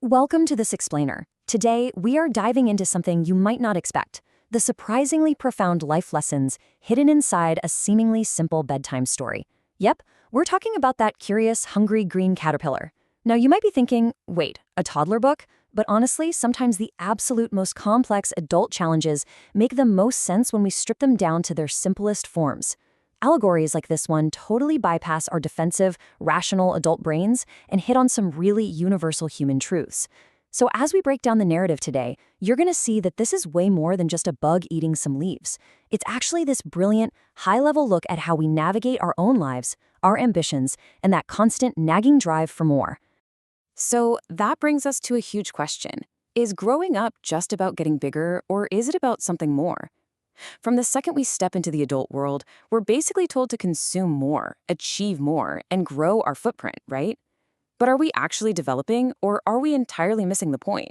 Welcome to This Explainer. Today, we are diving into something you might not expect, the surprisingly profound life lessons hidden inside a seemingly simple bedtime story. Yep, we're talking about that curious, hungry green caterpillar. Now, you might be thinking, wait, a toddler book? But honestly, sometimes the absolute most complex adult challenges make the most sense when we strip them down to their simplest forms. Allegories like this one totally bypass our defensive, rational adult brains and hit on some really universal human truths. So as we break down the narrative today, you're going to see that this is way more than just a bug eating some leaves. It's actually this brilliant, high-level look at how we navigate our own lives, our ambitions, and that constant nagging drive for more. So that brings us to a huge question. Is growing up just about getting bigger, or is it about something more? From the second we step into the adult world, we're basically told to consume more, achieve more, and grow our footprint, right? But are we actually developing, or are we entirely missing the point?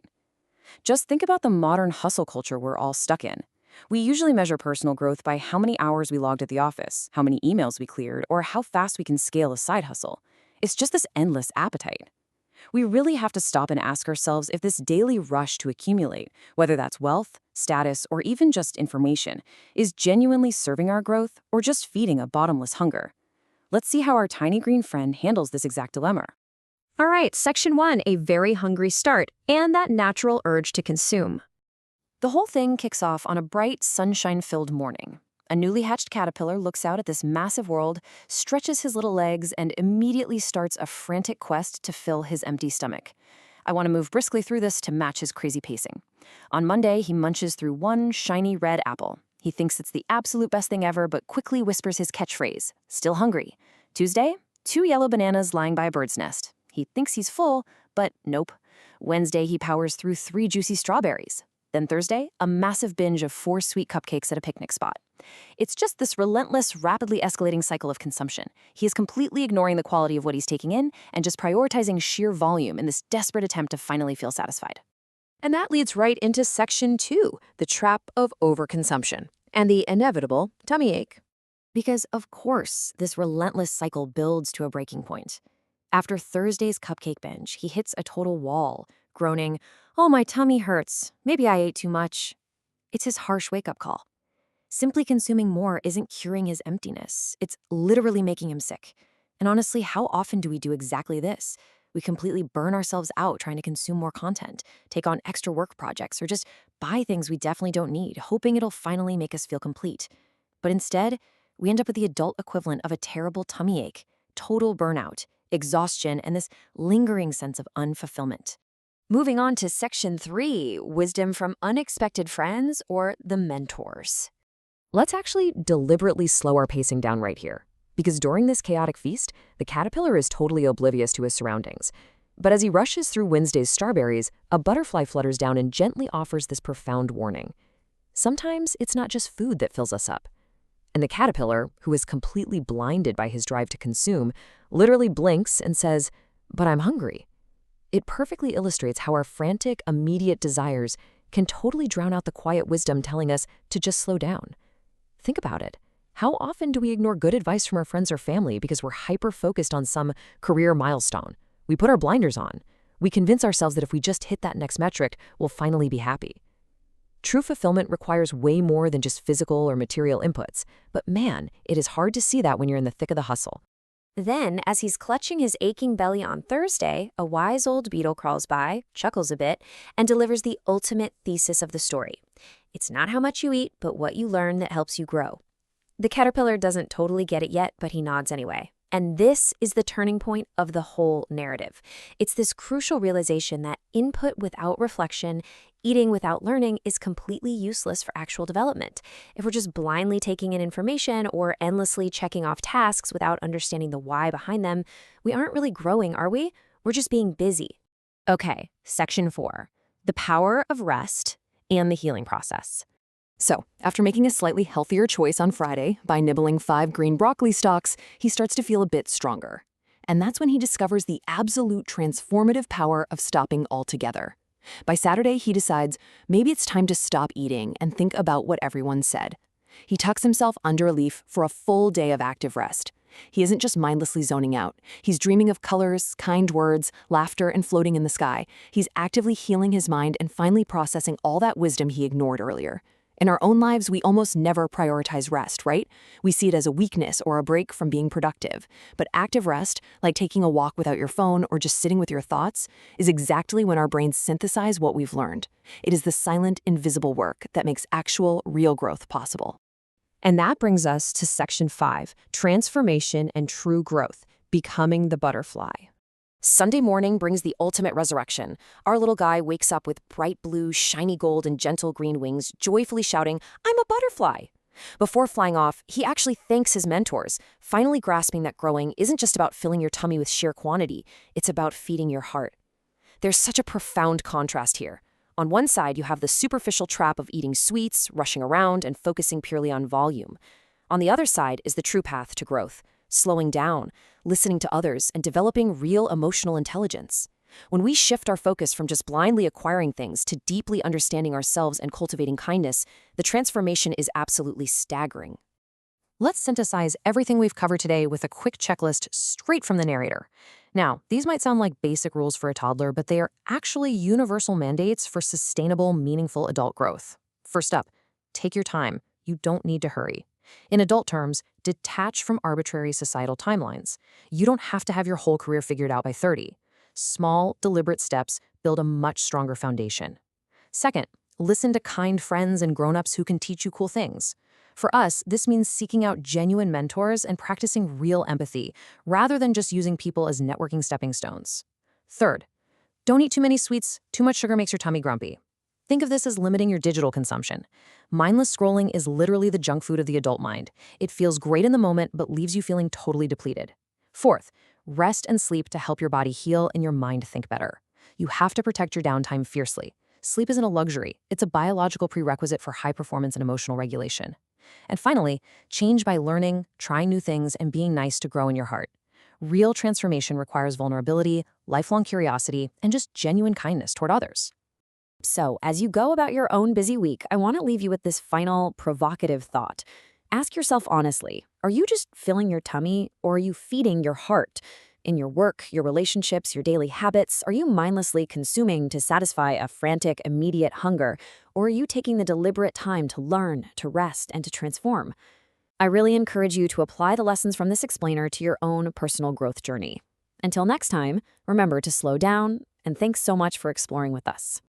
Just think about the modern hustle culture we're all stuck in. We usually measure personal growth by how many hours we logged at the office, how many emails we cleared, or how fast we can scale a side hustle. It's just this endless appetite. We really have to stop and ask ourselves if this daily rush to accumulate, whether that's wealth, status, or even just information, is genuinely serving our growth or just feeding a bottomless hunger. Let's see how our tiny green friend handles this exact dilemma. All right, Section 1, a very hungry start, and that natural urge to consume. The whole thing kicks off on a bright, sunshine-filled morning. A newly hatched caterpillar looks out at this massive world, stretches his little legs, and immediately starts a frantic quest to fill his empty stomach. I want to move briskly through this to match his crazy pacing. On Monday, he munches through one shiny red apple. He thinks it's the absolute best thing ever, but quickly whispers his catchphrase, still hungry. Tuesday, 2 yellow bananas lying by a bird's nest. He thinks he's full, but nope. Wednesday, he powers through 3 juicy strawberries. Then Thursday, a massive binge of 4 sweet cupcakes at a picnic spot. It's just this relentless, rapidly escalating cycle of consumption. He is completely ignoring the quality of what he's taking in and just prioritizing sheer volume in this desperate attempt to finally feel satisfied. And that leads right into Section 2, the trap of overconsumption, and the inevitable tummy ache. Because, of course, this relentless cycle builds to a breaking point. After Thursday's cupcake binge, he hits a total wall, groaning, "Oh, my tummy hurts. Maybe I ate too much." It's his harsh wake-up call. Simply consuming more isn't curing his emptiness. It's literally making him sick. And honestly, how often do we do exactly this? We completely burn ourselves out trying to consume more content, take on extra work projects, or just buy things we definitely don't need, hoping it'll finally make us feel complete. But instead, we end up with the adult equivalent of a terrible tummy ache, total burnout, exhaustion, and this lingering sense of unfulfillment. Moving on to Section 3, wisdom from unexpected friends or the mentors. Let's actually deliberately slow our pacing down right here, because during this chaotic feast, the caterpillar is totally oblivious to his surroundings. But as he rushes through Wednesday's strawberries, a butterfly flutters down and gently offers this profound warning. Sometimes it's not just food that fills us up. And the caterpillar, who is completely blinded by his drive to consume, literally blinks and says, "But I'm hungry." It perfectly illustrates how our frantic, immediate desires can totally drown out the quiet wisdom telling us to just slow down. Think about it. How often do we ignore good advice from our friends or family because we're hyper-focused on some career milestone? We put our blinders on. We convince ourselves that if we just hit that next metric, we'll finally be happy. True fulfillment requires way more than just physical or material inputs. But man, it is hard to see that when you're in the thick of the hustle. Then, as he's clutching his aching belly on Thursday, a wise old beetle crawls by, chuckles a bit, and delivers the ultimate thesis of the story. It's not how much you eat, but what you learn that helps you grow. The caterpillar doesn't totally get it yet, but he nods anyway. And this is the turning point of the whole narrative. It's this crucial realization that input without reflection, eating without learning, is completely useless for actual development. If we're just blindly taking in information or endlessly checking off tasks without understanding the why behind them, we aren't really growing, are we? We're just being busy. Okay, Section 4, the power of rest and the healing process. So, after making a slightly healthier choice on Friday by nibbling 5 green broccoli stalks, he starts to feel a bit stronger. And that's when he discovers the absolute transformative power of stopping altogether. By Saturday, he decides maybe it's time to stop eating and think about what everyone said. He tucks himself under a leaf for a full day of active rest. He isn't just mindlessly zoning out. He's dreaming of colors, kind words, laughter, and floating in the sky. He's actively healing his mind and finally processing all that wisdom he ignored earlier. In our own lives, we almost never prioritize rest, right? We see it as a weakness or a break from being productive. But active rest, like taking a walk without your phone or just sitting with your thoughts, is exactly when our brains synthesize what we've learned. It is the silent, invisible work that makes actual, real growth possible. And that brings us to Section 5, Transformation and True Growth, Becoming the Butterfly. Sunday morning brings the ultimate resurrection. Our little guy wakes up with bright blue, shiny gold, and gentle green wings, joyfully shouting, "I'm a butterfly!" Before flying off, he actually thanks his mentors, finally grasping that growing isn't just about filling your tummy with sheer quantity, it's about feeding your heart. There's such a profound contrast here. On one side, you have the superficial trap of eating sweets, rushing around, and focusing purely on volume. On the other side is the true path to growth, slowing down, listening to others, and developing real emotional intelligence. When we shift our focus from just blindly acquiring things to deeply understanding ourselves and cultivating kindness, the transformation is absolutely staggering. Let's synthesize everything we've covered today with a quick checklist straight from the narrator. Now, these might sound like basic rules for a toddler, but they are actually universal mandates for sustainable, meaningful adult growth. First up, take your time. You don't need to hurry. In adult terms, detach from arbitrary societal timelines. You don't have to have your whole career figured out by 30. Small, deliberate steps build a much stronger foundation. Second, listen to kind friends and grown-ups who can teach you cool things. For us, this means seeking out genuine mentors and practicing real empathy, rather than just using people as networking stepping stones. Third, don't eat too many sweets. Too much sugar makes your tummy grumpy. Think of this as limiting your digital consumption. Mindless scrolling is literally the junk food of the adult mind. It feels great in the moment, but leaves you feeling totally depleted. Fourth, rest and sleep to help your body heal and your mind think better. You have to protect your downtime fiercely. Sleep isn't a luxury. It's a biological prerequisite for high performance and emotional regulation. And finally, change by learning, trying new things, and being nice to grow in your heart. Real transformation requires vulnerability, lifelong curiosity, and just genuine kindness toward others. So, as you go about your own busy week, I want to leave you with this final provocative thought. Ask yourself honestly, are you just filling your tummy, or are you feeding your heart? In your work, your relationships, your daily habits, are you mindlessly consuming to satisfy a frantic, immediate hunger, or are you taking the deliberate time to learn, to rest, and to transform? I really encourage you to apply the lessons from this explainer to your own personal growth journey. Until next time, remember to slow down, and thanks so much for exploring with us.